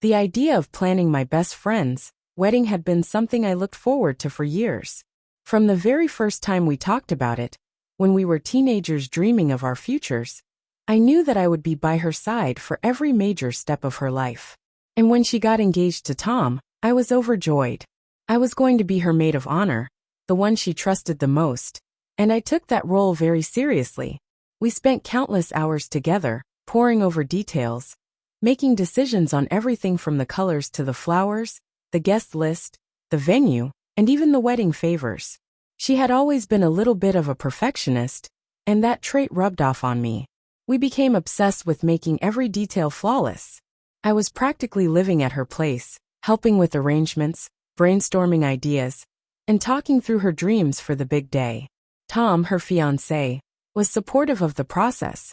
The idea of planning my best friend's wedding had been something I looked forward to for years. From the very first time we talked about it, when we were teenagers dreaming of our futures, I knew that I would be by her side for every major step of her life. And when she got engaged to Tom, I was overjoyed. I was going to be her maid of honor, the one she trusted the most, and I took that role very seriously. We spent countless hours together, poring over details, making decisions on everything from the colors to the flowers, the guest list, the venue, and even the wedding favors. She had always been a little bit of a perfectionist, and that trait rubbed off on me. We became obsessed with making every detail flawless. I was practically living at her place, helping with arrangements, brainstorming ideas, and talking through her dreams for the big day. Tom, her fiancé, was supportive of the process.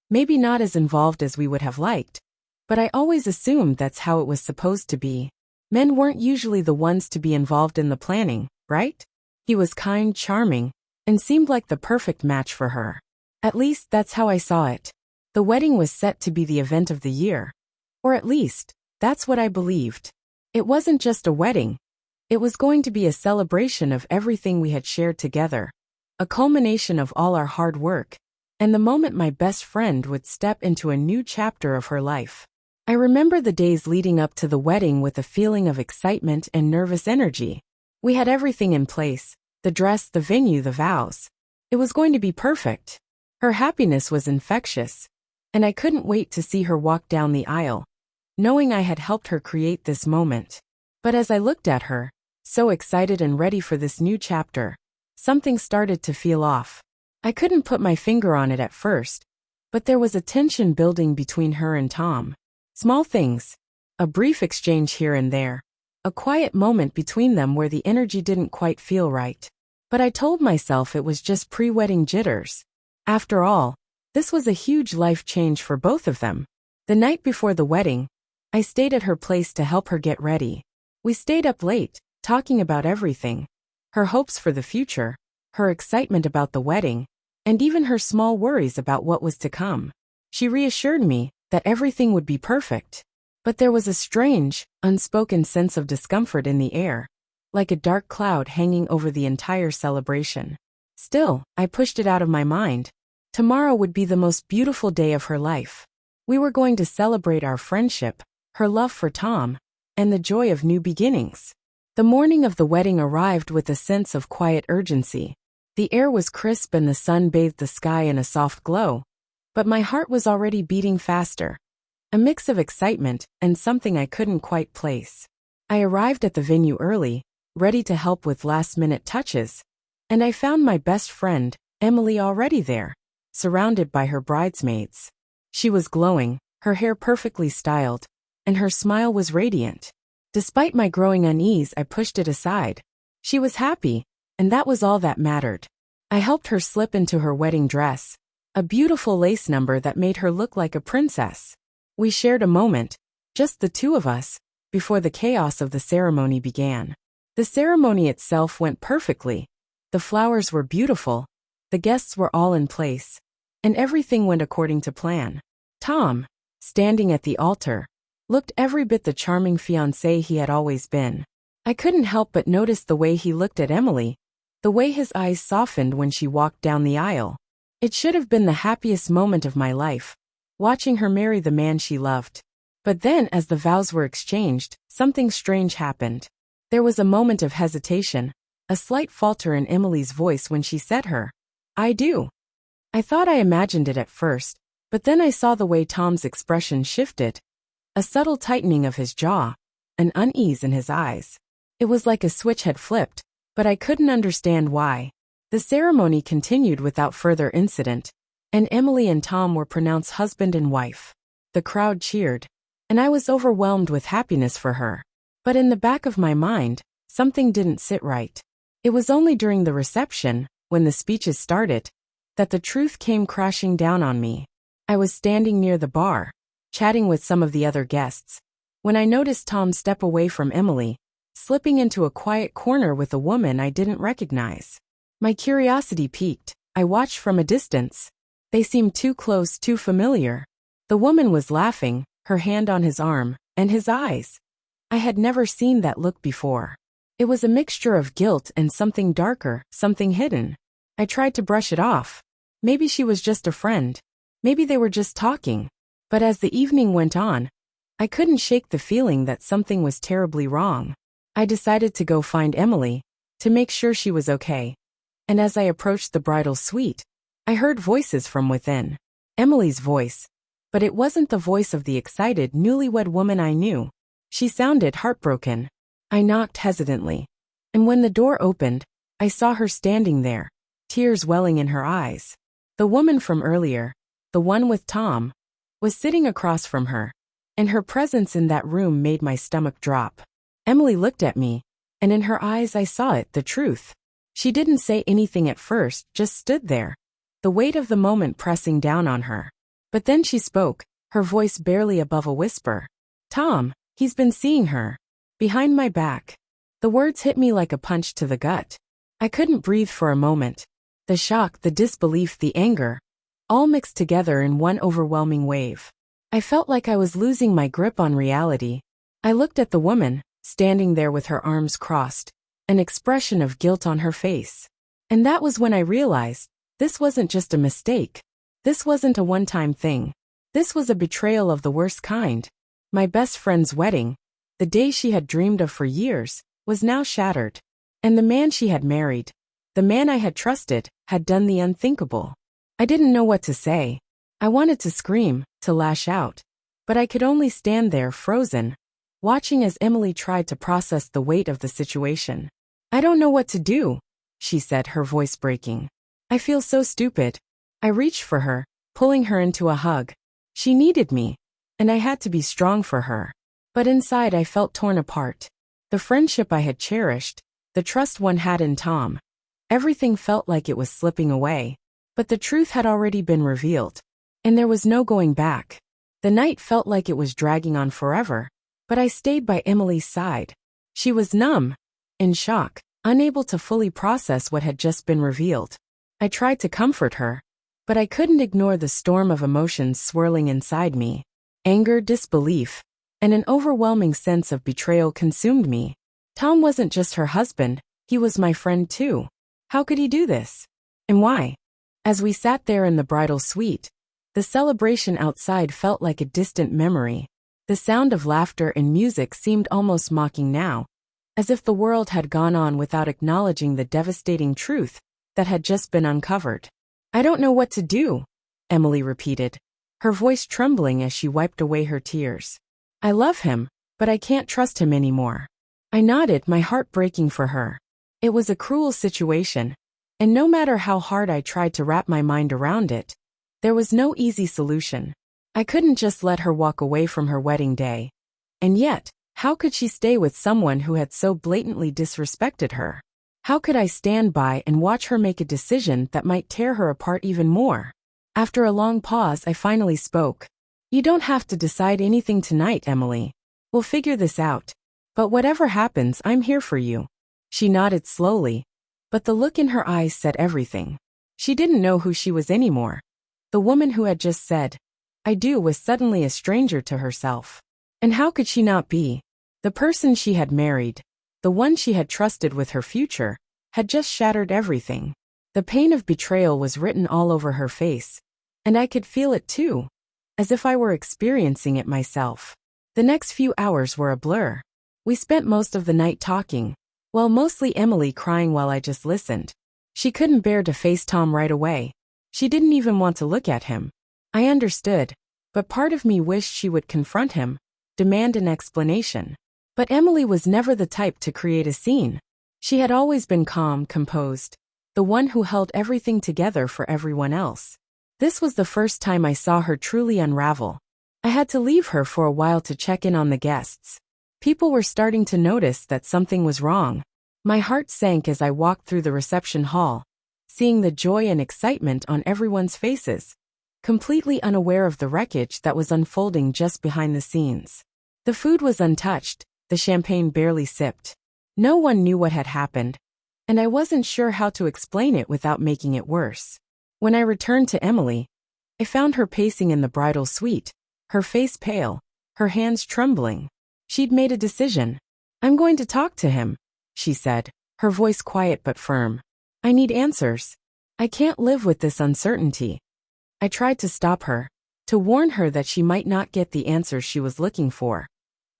Maybe not as involved as we would have liked, but I always assumed that's how it was supposed to be. Men weren't usually the ones to be involved in the planning, right? He was kind, charming, and seemed like the perfect match for her. At least that's how I saw it. The wedding was set to be the event of the year. Or at least, that's what I believed. It wasn't just a wedding. It was going to be a celebration of everything we had shared together, a culmination of all our hard work, and the moment my best friend would step into a new chapter of her life. I remember the days leading up to the wedding with a feeling of excitement and nervous energy. We had everything in place, the dress, the venue, the vows. It was going to be perfect. Her happiness was infectious, and I couldn't wait to see her walk down the aisle, knowing I had helped her create this moment. But as I looked at her, so excited and ready for this new chapter, something started to feel off. I couldn't put my finger on it at first, but there was a tension building between her and Tom. Small things, a brief exchange here and there, a quiet moment between them where the energy didn't quite feel right. But I told myself it was just pre-wedding jitters. After all, this was a huge life change for both of them. The night before the wedding, I stayed at her place to help her get ready. We stayed up late, talking about everything. Her hopes for the future, her excitement about the wedding, and even her small worries about what was to come. She reassured me that everything would be perfect. But there was a strange, unspoken sense of discomfort in the air, like a dark cloud hanging over the entire celebration. Still, I pushed it out of my mind. Tomorrow would be the most beautiful day of her life. We were going to celebrate our friendship, her love for Tom, and the joy of new beginnings. The morning of the wedding arrived with a sense of quiet urgency. The air was crisp and the sun bathed the sky in a soft glow, but my heart was already beating faster. A mix of excitement and something I couldn't quite place. I arrived at the venue early, ready to help with last-minute touches, and I found my best friend, Emily, already there, surrounded by her bridesmaids. She was glowing, her hair perfectly styled, and her smile was radiant. Despite my growing unease, I pushed it aside. She was happy, and that was all that mattered. I helped her slip into her wedding dress, a beautiful lace number that made her look like a princess. We shared a moment, just the two of us, before the chaos of the ceremony began. The ceremony itself went perfectly. The flowers were beautiful, the guests were all in place, and everything went according to plan. Tom, standing at the altar, looked every bit the charming fiancé he had always been. I couldn't help but notice the way he looked at Emily, the way his eyes softened when she walked down the aisle. It should have been the happiest moment of my life, watching her marry the man she loved. But then, as the vows were exchanged, something strange happened. There was a moment of hesitation, a slight falter in Emily's voice when she said her "I do." I thought I imagined it at first, but then I saw the way Tom's expression shifted. A subtle tightening of his jaw, an unease in his eyes. It was like a switch had flipped, but I couldn't understand why. The ceremony continued without further incident, and Emily and Tom were pronounced husband and wife. The crowd cheered, and I was overwhelmed with happiness for her. But in the back of my mind, something didn't sit right. It was only during the reception, when the speeches started, that the truth came crashing down on me. I was standing near the bar, chatting with some of the other guests, when I noticed Tom step away from Emily, slipping into a quiet corner with a woman I didn't recognize. My curiosity piqued. I watched from a distance. They seemed too close, too familiar. The woman was laughing, her hand on his arm, And his eyes. I had never seen that look before. It was a mixture of guilt and something darker, something hidden. I tried to brush it off. Maybe she was just a friend. Maybe they were just talking. But as the evening went on, I couldn't shake the feeling that something was terribly wrong. I decided to go find Emily, to make sure she was okay. And as I approached the bridal suite, I heard voices from within. Emily's voice. But it wasn't the voice of the excited, newlywed woman I knew. She sounded heartbroken. I knocked hesitantly. And when the door opened, I saw her standing there, tears welling in her eyes. The woman from earlier, the one with Tom, was sitting across from her, and her presence in that room made my stomach drop. Emily looked at me, and in her eyes I saw it, the truth. She didn't say anything at first, just stood there, the weight of the moment pressing down on her. But then she spoke, her voice barely above a whisper. Tom, he's been seeing her. Behind my back. The words hit me like a punch to the gut. I couldn't breathe for a moment. The shock, the disbelief, the anger, all mixed together in one overwhelming wave. I felt like I was losing my grip on reality. I looked at the woman, standing there with her arms crossed, an expression of guilt on her face. And that was when I realized, this wasn't just a mistake. This wasn't a one-time thing. This was a betrayal of the worst kind. My best friend's wedding, the day she had dreamed of for years, was now shattered. And the man she had married, the man I had trusted, had done the unthinkable. I didn't know what to say. I wanted to scream, to lash out. But I could only stand there frozen, watching as Emily tried to process the weight of the situation. I don't know what to do, she said, her voice breaking. I feel so stupid. I reached for her, pulling her into a hug. She needed me, and I had to be strong for her. But inside I felt torn apart. The friendship I had cherished, the trust one had in Tom. Everything felt like it was slipping away. But the truth had already been revealed. And there was no going back. The night felt like it was dragging on forever. But I stayed by Emily's side. She was numb, in shock, unable to fully process what had just been revealed. I tried to comfort her, but I couldn't ignore the storm of emotions swirling inside me. Anger, disbelief, and an overwhelming sense of betrayal consumed me. Tom wasn't just her husband, he was my friend too. How could he do this? And why? As we sat there in the bridal suite, the celebration outside felt like a distant memory. The sound of laughter and music seemed almost mocking now, as if the world had gone on without acknowledging the devastating truth that had just been uncovered. I don't know what to do, Emily repeated, her voice trembling as she wiped away her tears. I love him, but I can't trust him anymore. I nodded, my heart breaking for her. It was a cruel situation, and no matter how hard I tried to wrap my mind around it, there was no easy solution. I couldn't just let her walk away from her wedding day. And yet, how could she stay with someone who had so blatantly disrespected her? How could I stand by and watch her make a decision that might tear her apart even more? After a long pause, I finally spoke. You don't have to decide anything tonight, Emily. We'll figure this out. But whatever happens, I'm here for you. She nodded slowly, but the look in her eyes said everything. She didn't know who she was anymore. The woman who had just said, I do, was suddenly a stranger to herself. And how could she not be? The person she had married, the one she had trusted with her future, had just shattered everything. The pain of betrayal was written all over her face, and I could feel it too, as if I were experiencing it myself. The next few hours were a blur. We spent most of the night talking, well, mostly Emily crying while I just listened. She couldn't bear to face Tom right away. She didn't even want to look at him. I understood, but part of me wished she would confront him, demand an explanation. But Emily was never the type to create a scene. She had always been calm, composed, the one who held everything together for everyone else. This was the first time I saw her truly unravel. I had to leave her for a while to check in on the guests. People were starting to notice that something was wrong. My heart sank as I walked through the reception hall, seeing the joy and excitement on everyone's faces, completely unaware of the wreckage that was unfolding just behind the scenes. The food was untouched, the champagne barely sipped. No one knew what had happened, and I wasn't sure how to explain it without making it worse. When I returned to Emily, I found her pacing in the bridal suite, her face pale, her hands trembling. She'd made a decision. "I'm going to talk to him," she said, her voice quiet but firm. "I need answers. I can't live with this uncertainty." I tried to stop her, to warn her that she might not get the answers she was looking for.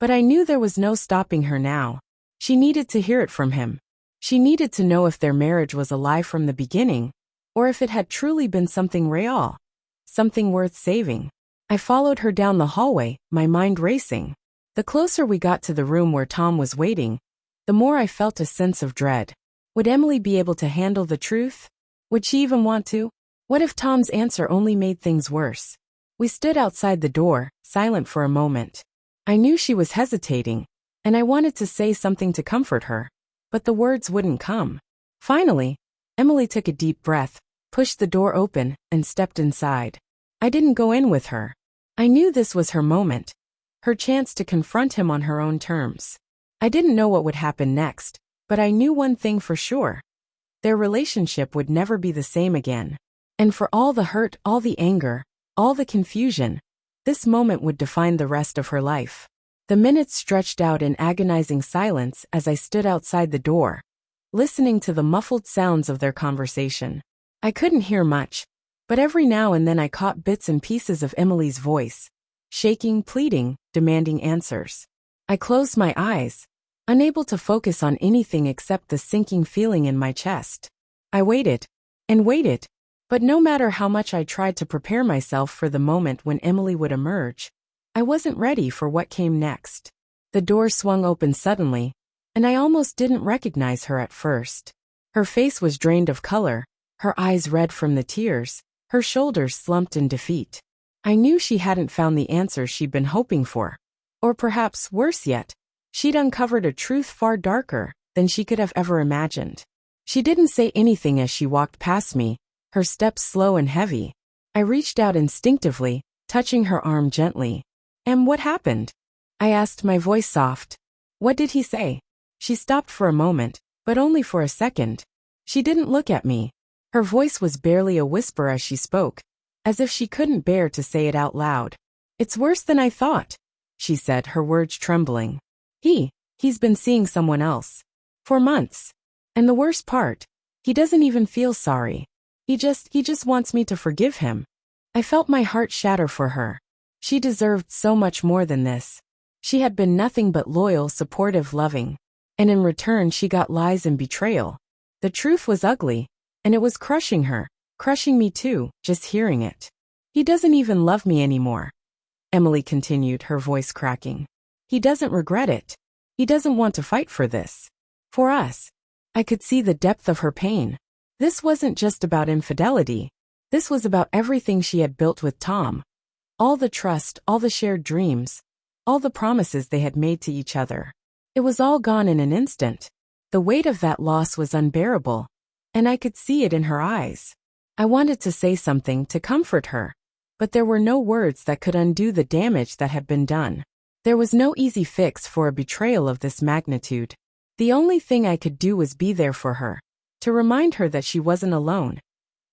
But I knew there was no stopping her now. She needed to hear it from him. She needed to know if their marriage was a lie from the beginning, or if it had truly been something real, something worth saving. I followed her down the hallway, my mind racing. The closer we got to the room where Tom was waiting, the more I felt a sense of dread. Would Emily be able to handle the truth? Would she even want to? What if Tom's answer only made things worse? We stood outside the door, silent for a moment. I knew she was hesitating, and I wanted to say something to comfort her, but the words wouldn't come. Finally, Emily took a deep breath, pushed the door open, and stepped inside. I didn't go in with her. I knew this was her moment, her chance to confront him on her own terms. I didn't know what would happen next, but I knew one thing for sure. Their relationship would never be the same again. And for all the hurt, all the anger, all the confusion, this moment would define the rest of her life. The minutes stretched out in agonizing silence as I stood outside the door, listening to the muffled sounds of their conversation. I couldn't hear much, but every now and then I caught bits and pieces of Emily's voice, shaking, pleading, demanding answers. I closed my eyes, unable to focus on anything except the sinking feeling in my chest. I waited and waited, but no matter how much I tried to prepare myself for the moment when Emily would emerge, I wasn't ready for what came next. The door swung open suddenly, and I almost didn't recognize her at first. Her face was drained of color, her eyes red from the tears, her shoulders slumped in defeat. I knew she hadn't found the answers she'd been hoping for. Or perhaps, worse yet, she'd uncovered a truth far darker than she could have ever imagined. She didn't say anything as she walked past me, her steps slow and heavy. I reached out instinctively, touching her arm gently. What happened?" I asked, my voice soft. "What did he say?" She stopped for a moment, but only for a second. She didn't look at me. Her voice was barely a whisper as she spoke, as if she couldn't bear to say it out loud. "It's worse than I thought," she said, her words trembling. He's been seeing someone else. For months. And the worst part, he doesn't even feel sorry. He just wants me to forgive him." I felt my heart shatter for her. She deserved so much more than this. She had been nothing but loyal, supportive, loving. And in return she got lies and betrayal. The truth was ugly, and it was crushing her, crushing me too, just hearing it. "He doesn't even love me anymore," Emily continued, her voice cracking. "He doesn't regret it. He doesn't want to fight for this. For us." I could see the depth of her pain. This wasn't just about infidelity. This was about everything she had built with Tom. All the trust, all the shared dreams, all the promises they had made to each other. It was all gone in an instant. The weight of that loss was unbearable, and I could see it in her eyes. I wanted to say something to comfort her, but there were no words that could undo the damage that had been done. There was no easy fix for a betrayal of this magnitude. The only thing I could do was be there for her, to remind her that she wasn't alone.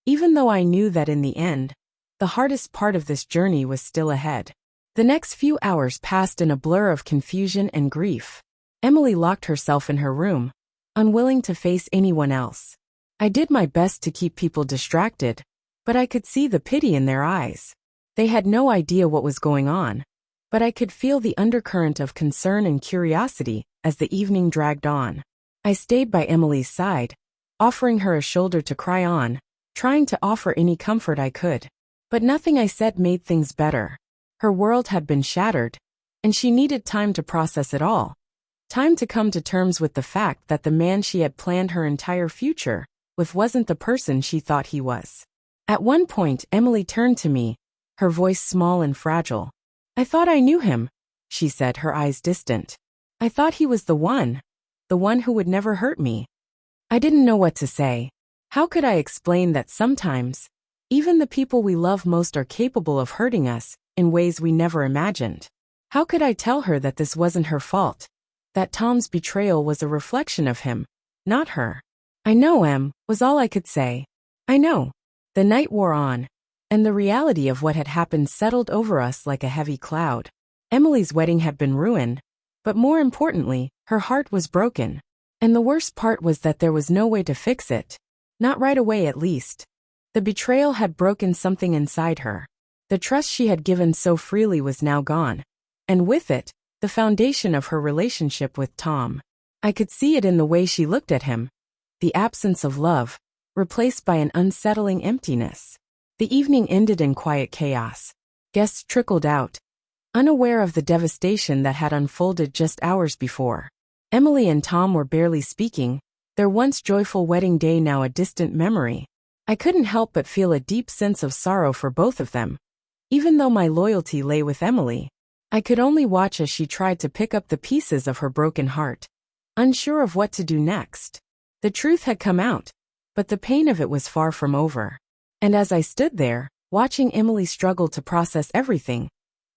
Even though I knew that in the end, the hardest part of this journey was still ahead. The next few hours passed in a blur of confusion and grief. Emily locked herself in her room, unwilling to face anyone else. I did my best to keep people distracted, but I could see the pity in their eyes. They had no idea what was going on, but I could feel the undercurrent of concern and curiosity as the evening dragged on. I stayed by Emily's side, offering her a shoulder to cry on, trying to offer any comfort I could. But nothing I said made things better. Her world had been shattered, and she needed time to process it all. Time to come to terms with the fact that the man she had planned her entire future with wasn't the person she thought he was. At one point, Emily turned to me, her voice small and fragile. "I thought I knew him," she said, her eyes distant. "I thought he was the one who would never hurt me." I didn't know what to say. How could I explain that sometimes, even the people we love most are capable of hurting us in ways we never imagined? How could I tell her that this wasn't her fault? That Tom's betrayal was a reflection of him, not her? "I know, Em," was all I could say. "I know." The night wore on, and the reality of what had happened settled over us like a heavy cloud. Emily's wedding had been ruined, but more importantly, her heart was broken. And the worst part was that there was no way to fix it. Not right away, at least. The betrayal had broken something inside her. The trust she had given so freely was now gone. And with it, the foundation of her relationship with Tom. I could see it in the way she looked at him. The absence of love, replaced by an unsettling emptiness. The evening ended in quiet chaos. Guests trickled out, unaware of the devastation that had unfolded just hours before. Emily and Tom were barely speaking, their once joyful wedding day now a distant memory. I couldn't help but feel a deep sense of sorrow for both of them. Even though my loyalty lay with Emily, I could only watch as she tried to pick up the pieces of her broken heart, unsure of what to do next. The truth had come out, but the pain of it was far from over. And as I stood there, watching Emily struggle to process everything,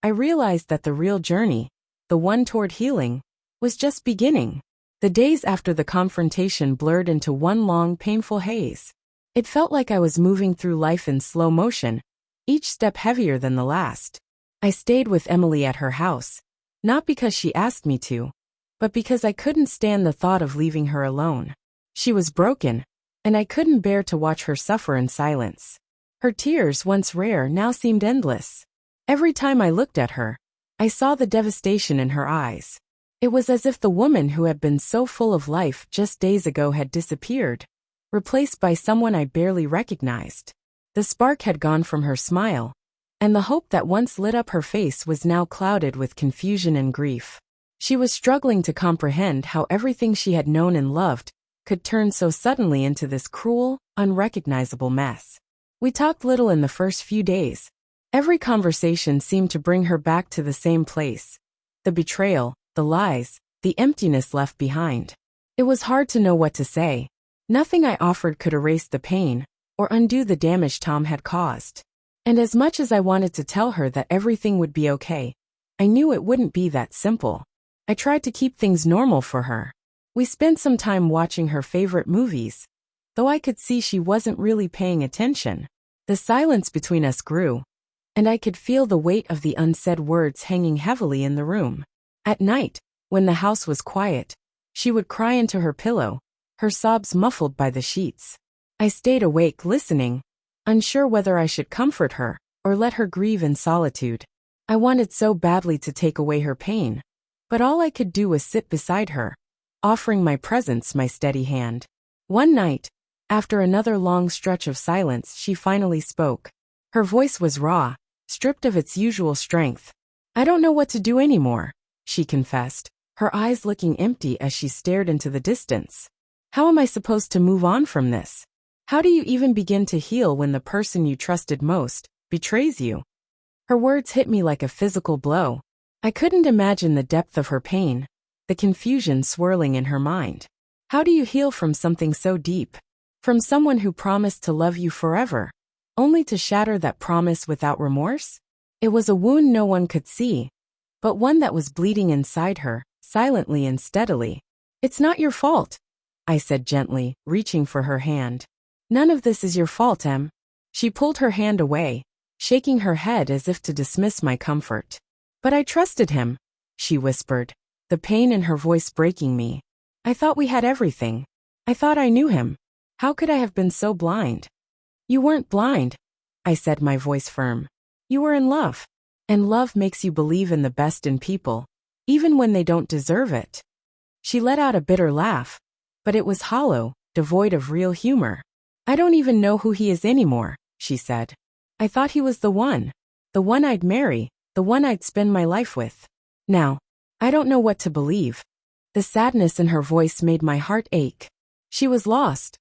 I realized that the real journey, the one toward healing, was just beginning. The days after the confrontation blurred into one long, painful haze. It felt like I was moving through life in slow motion, each step heavier than the last. I stayed with Emily at her house, not because she asked me to, but because I couldn't stand the thought of leaving her alone. She was broken, and I couldn't bear to watch her suffer in silence. Her tears, once rare, now seemed endless. Every time I looked at her, I saw the devastation in her eyes. It was as if the woman who had been so full of life just days ago had disappeared, replaced by someone I barely recognized. The spark had gone from her smile, and the hope that once lit up her face was now clouded with confusion and grief. She was struggling to comprehend how everything she had known and loved could turn so suddenly into this cruel, unrecognizable mess. We talked little in the first few days. Every conversation seemed to bring her back to the same place. The betrayal, the lies, the emptiness left behind. It was hard to know what to say. Nothing I offered could erase the pain or undo the damage Tom had caused. And as much as I wanted to tell her that everything would be okay, I knew it wouldn't be that simple. I tried to keep things normal for her. We spent some time watching her favorite movies, though I could see she wasn't really paying attention. The silence between us grew, and I could feel the weight of the unsaid words hanging heavily in the room. At night, when the house was quiet, she would cry into her pillow, her sobs muffled by the sheets. I stayed awake listening, unsure whether I should comfort her or let her grieve in solitude. I wanted so badly to take away her pain, but all I could do was sit beside her, offering my presence, my steady hand. One night, after another long stretch of silence, she finally spoke. Her voice was raw, stripped of its usual strength. "I don't know what to do anymore," she confessed, her eyes looking empty as she stared into the distance. "How am I supposed to move on from this? How do you even begin to heal when the person you trusted most betrays you?" Her words hit me like a physical blow. I couldn't imagine the depth of her pain, the confusion swirling in her mind. How do you heal from something so deep? From someone who promised to love you forever, only to shatter that promise without remorse? It was a wound no one could see, but one that was bleeding inside her, silently and steadily. "It's not your fault," I said gently, reaching for her hand. "None of this is your fault, Em." She pulled her hand away, shaking her head as if to dismiss my comfort. "But I trusted him," she whispered, the pain in her voice breaking me. "I thought we had everything. I thought I knew him. How could I have been so blind?" "You weren't blind," I said, my voice firm. "You were in love. And love makes you believe in the best in people, even when they don't deserve it." She let out a bitter laugh, but it was hollow, devoid of real humor. "I don't even know who he is anymore," she said. "I thought he was the one I'd marry, the one I'd spend my life with. Now, I don't know what to believe." The sadness in her voice made my heart ache. She was lost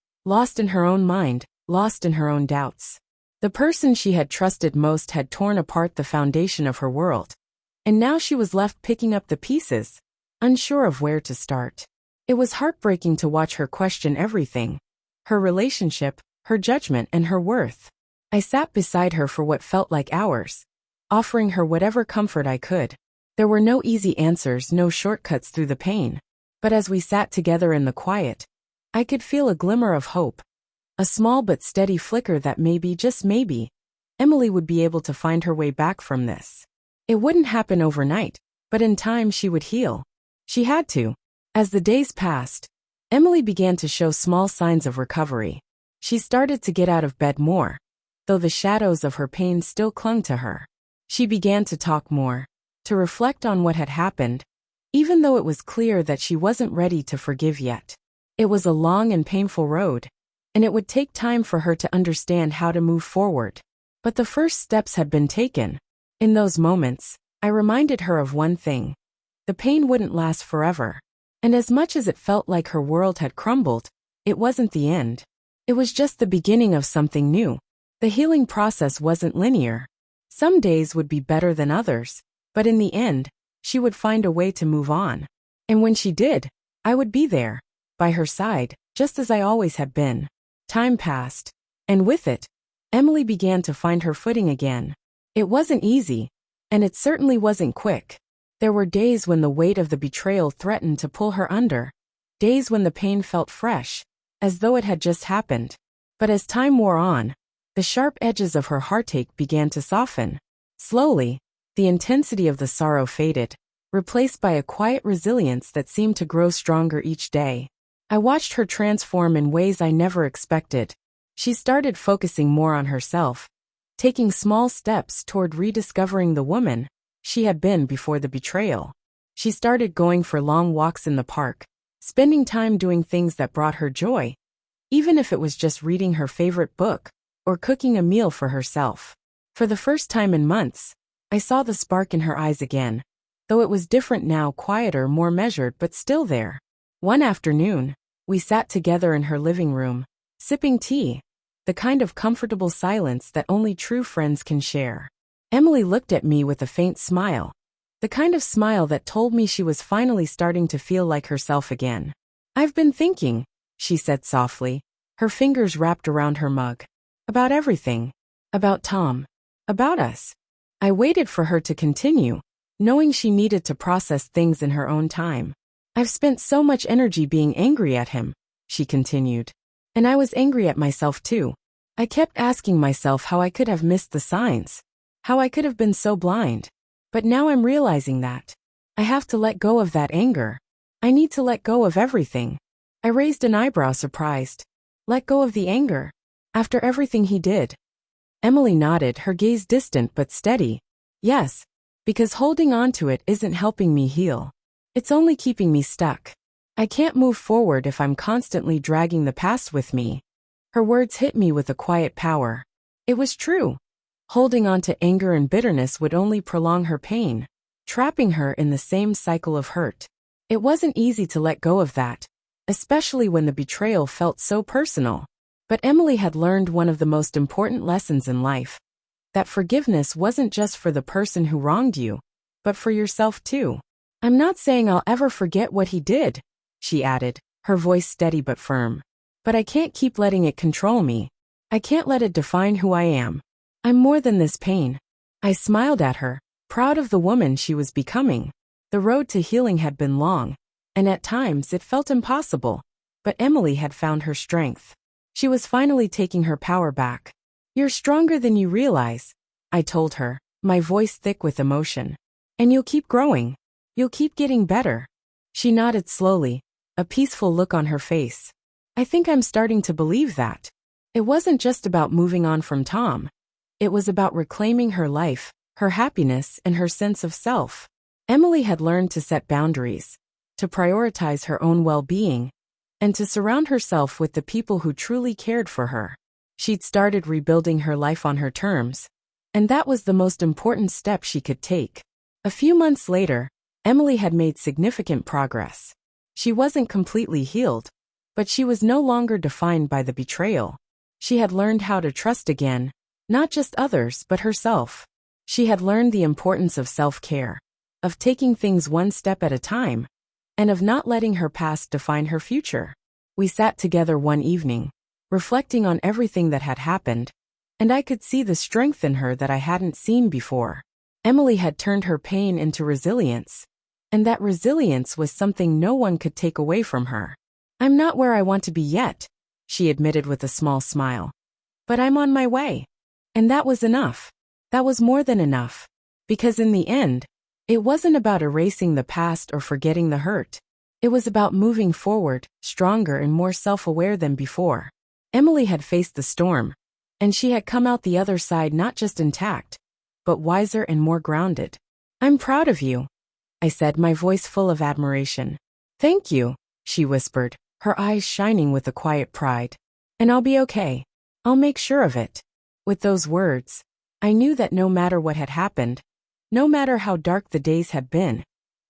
in her own mind, lost in her own doubts. The person she had trusted most had torn apart the foundation of her world, and now she was left picking up the pieces, unsure of where to start. It was heartbreaking to watch her question everything: her relationship, her judgment, and her worth. I sat beside her for what felt like hours, offering her whatever comfort I could. There were no easy answers, no shortcuts through the pain, but as we sat together in the quiet, I could feel a glimmer of hope, a small but steady flicker that maybe, just maybe, Emily would be able to find her way back from this. It wouldn't happen overnight, but in time she would heal. She had to. As the days passed, Emily began to show small signs of recovery. She started to get out of bed more, though the shadows of her pain still clung to her. She began to talk more, to reflect on what had happened, even though it was clear that she wasn't ready to forgive yet. It was a long and painful road, and it would take time for her to understand how to move forward. But the first steps had been taken. In those moments, I reminded her of one thing. The pain wouldn't last forever. And as much as it felt like her world had crumbled, it wasn't the end. It was just the beginning of something new. The healing process wasn't linear. Some days would be better than others, but in the end, she would find a way to move on. And when she did, I would be there, by her side, just as I always had been. Time passed, and with it, Emily began to find her footing again. It wasn't easy, and it certainly wasn't quick. There were days when the weight of the betrayal threatened to pull her under, days when the pain felt fresh, as though it had just happened. But as time wore on, the sharp edges of her heartache began to soften. Slowly, the intensity of the sorrow faded, replaced by a quiet resilience that seemed to grow stronger each day. I watched her transform in ways I never expected. She started focusing more on herself, taking small steps toward rediscovering the woman she had been before the betrayal. She started going for long walks in the park, spending time doing things that brought her joy, even if it was just reading her favorite book or cooking a meal for herself. For the first time in months, I saw the spark in her eyes again, though it was different now, quieter, more measured, but still there. One afternoon, we sat together in her living room, sipping tea, the kind of comfortable silence that only true friends can share. Emily looked at me with a faint smile, the kind of smile that told me she was finally starting to feel like herself again. "I've been thinking," she said softly, her fingers wrapped around her mug. "About everything. About Tom. About us." I waited for her to continue, knowing she needed to process things in her own time. "I've spent so much energy being angry at him," she continued. "And I was angry at myself too. I kept asking myself how I could have missed the signs, how I could have been so blind. But now I'm realizing that I have to let go of that anger. I need to let go of everything." I raised an eyebrow, surprised. "Let go of the anger? After everything he did?" Emily nodded, her gaze distant but steady. "Yes, because holding on to it isn't helping me heal. It's only keeping me stuck. I can't move forward if I'm constantly dragging the past with me." Her words hit me with a quiet power. It was true. Holding on to anger and bitterness would only prolong her pain, trapping her in the same cycle of hurt. It wasn't easy to let go of that, especially when the betrayal felt so personal. But Emily had learned one of the most important lessons in life, that forgiveness wasn't just for the person who wronged you, but for yourself too. "I'm not saying I'll ever forget what he did," she added, her voice steady but firm. "But I can't keep letting it control me. I can't let it define who I am. I'm more than this pain." I smiled at her, proud of the woman she was becoming. The road to healing had been long, and at times it felt impossible, but Emily had found her strength. She was finally taking her power back. "You're stronger than you realize," I told her, my voice thick with emotion. "And you'll keep growing. You'll keep getting better." She nodded slowly, a peaceful look on her face. "I think I'm starting to believe that." It wasn't just about moving on from Tom. It was about reclaiming her life, her happiness, and her sense of self. Emily had learned to set boundaries, to prioritize her own well-being, and to surround herself with the people who truly cared for her. She'd started rebuilding her life on her terms, and that was the most important step she could take. A few months later, Emily had made significant progress. She wasn't completely healed, but she was no longer defined by the betrayal. She had learned how to trust again, not just others but herself. She had learned the importance of self-care, of taking things one step at a time, and of not letting her past define her future. We sat together one evening, reflecting on everything that had happened, and I could see the strength in her that I hadn't seen before. Emily had turned her pain into resilience, and that resilience was something no one could take away from her. "I'm not where I want to be yet," she admitted with a small smile. "But I'm on my way." And that was enough. That was more than enough. Because in the end, it wasn't about erasing the past or forgetting the hurt. It was about moving forward, stronger and more self-aware than before. Emily had faced the storm, and she had come out the other side not just intact, but wiser and more grounded. "I'm proud of you," I said, my voice full of admiration. "Thank you," she whispered, her eyes shining with a quiet pride. "And I'll be okay. I'll make sure of it." With those words, I knew that no matter what had happened, no matter how dark the days had been,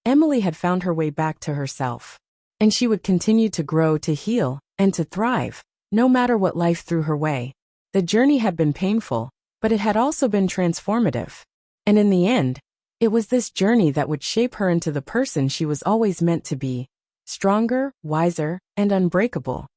Emily had found her way back to herself. And she would continue to grow, to heal, and to thrive, no matter what life threw her way. The journey had been painful, but it had also been transformative. And in the end, it was this journey that would shape her into the person she was always meant to be, stronger, wiser, and unbreakable.